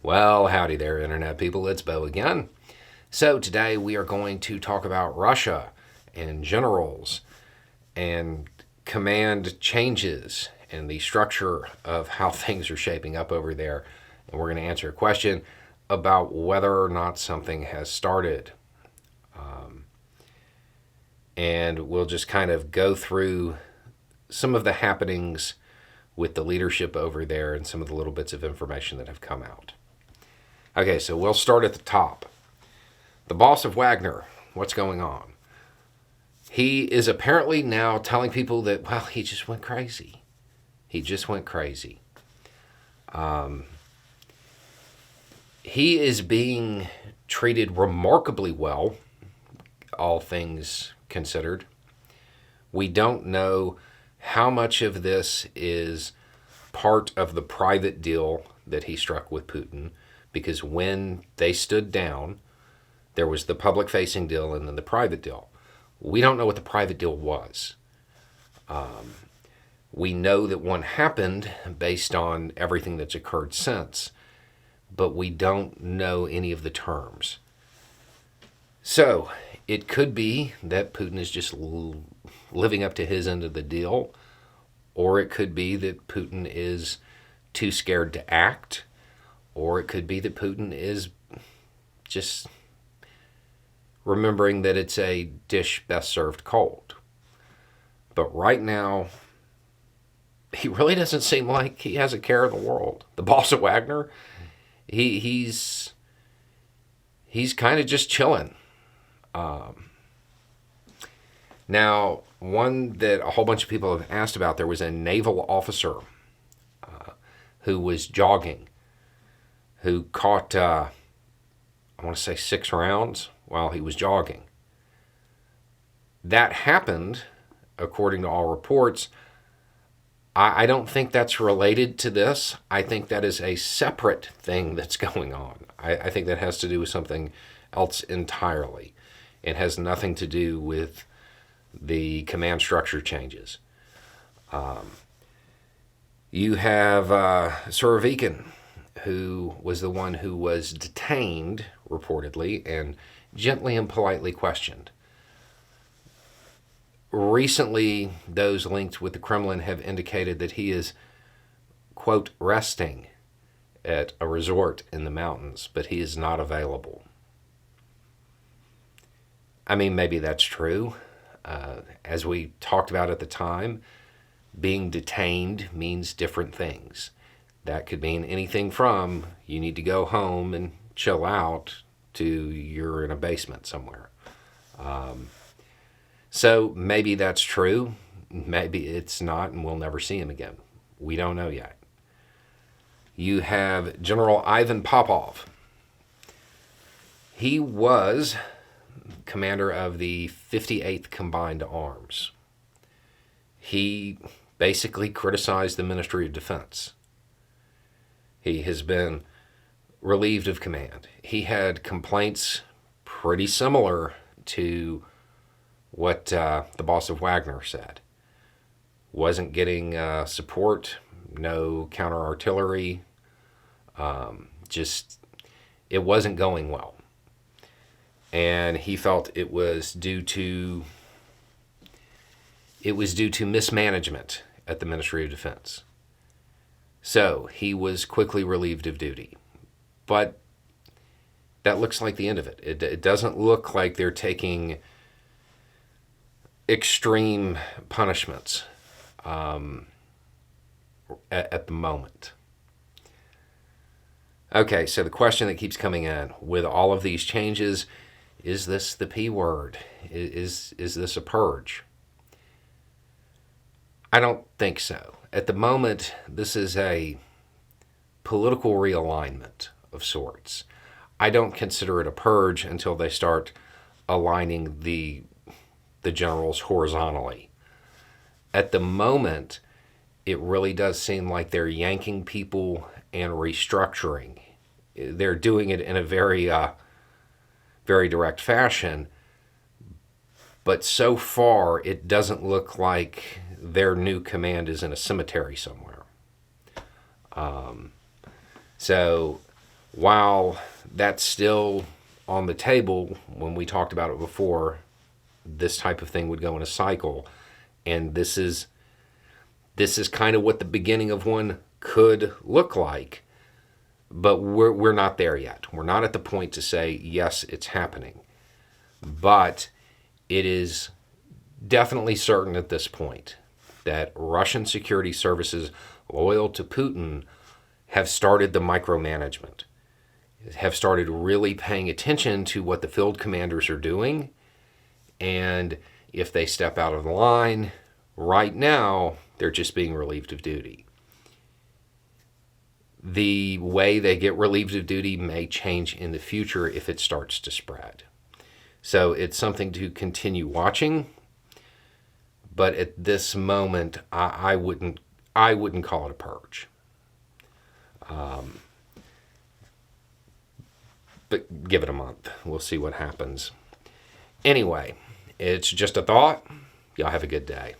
Well, howdy there, Internet people. It's Bo again. So, today we are going to talk about Russia and generals and command changes and the structure of how things are shaping up over there. And we're going to answer a question about whether or not something has started. And we'll just kind of go through some of the happenings with the leadership over there and some of the little bits of information that have come out. Okay, so we'll start at the top. The boss of Wagner, what's going on? He is apparently now telling people that, well, he just went crazy. He just went crazy. He is being treated remarkably well, all things considered. We don't know how much of this is part of the private deal that he struck with Putin, because when they stood down, there was the public-facing deal and then the private deal. We don't know what the private deal was. We know that one happened based on everything that's occurred since, but we don't know any of the terms. So, it could be that Putin is just living up to his end of the deal, or it could be that Putin is too scared to act, or it could be that Putin is just remembering that it's a dish best served cold. But right now, he really doesn't seem like he has a care in the world. The boss of Wagner, he's kind of just chilling. Now, one that a whole bunch of people have asked about, there was a naval officer who was jogging, who caught, I want to say 6 rounds while he was jogging. That happened, according to all reports. I don't think that's related to this. I think that is a separate thing that's going on. I think that has to do with something else entirely. It has nothing to do with the command structure changes. You have Surovikin, who was the one who was detained, reportedly, and gently and politely questioned. Recently, those linked with the Kremlin have indicated that he is, quote, resting at a resort in the mountains, but he is not available. I mean, maybe that's true. As we talked about at the time, being detained means different things. That could mean anything from you need to go home and chill out to you're in a basement somewhere. So maybe that's true. Maybe it's not, and we'll never see him again. We don't know yet. You have General Ivan Popov. He was commander of the 58th Combined Arms. He basically criticized the Ministry of Defense. He has been relieved of command. He had complaints pretty similar to what the boss of Wagner said. Wasn't getting support, no counter-artillery, just it wasn't going well. And he felt it was due to mismanagement at the Ministry of Defense. So he was quickly relieved of duty. But that looks like the end of it. It doesn't look like they're taking extreme punishments at the moment. Okay, so the question that keeps coming in, with all of these changes, is this the P word? Is this a purge? I don't think so. At the moment, this is a political realignment of sorts. I don't consider it a purge until they start aligning the generals horizontally. At the moment, it really does seem like they're yanking people and restructuring. They're doing it in a very direct fashion, but so far it doesn't look like their new command is in a cemetery somewhere. So While that's still on the table, when we talked about it before, this type of thing would go in a cycle, and this is kind of what the beginning of one could look like, but we're not there yet. We're not at the point to say yes, it's happening, but it is definitely certain at this point that Russian security services loyal to Putin have started the micromanagement, have started really paying attention to what the field commanders are doing. And if they step out of the line, right now, they're just being relieved of duty. The way they get relieved of duty may change in the future if it starts to spread. So it's something to continue watching. But at this moment, I wouldn't call it a purge. But give it a month. We'll see what happens. Anyway, it's just a thought. Y'all have a good day.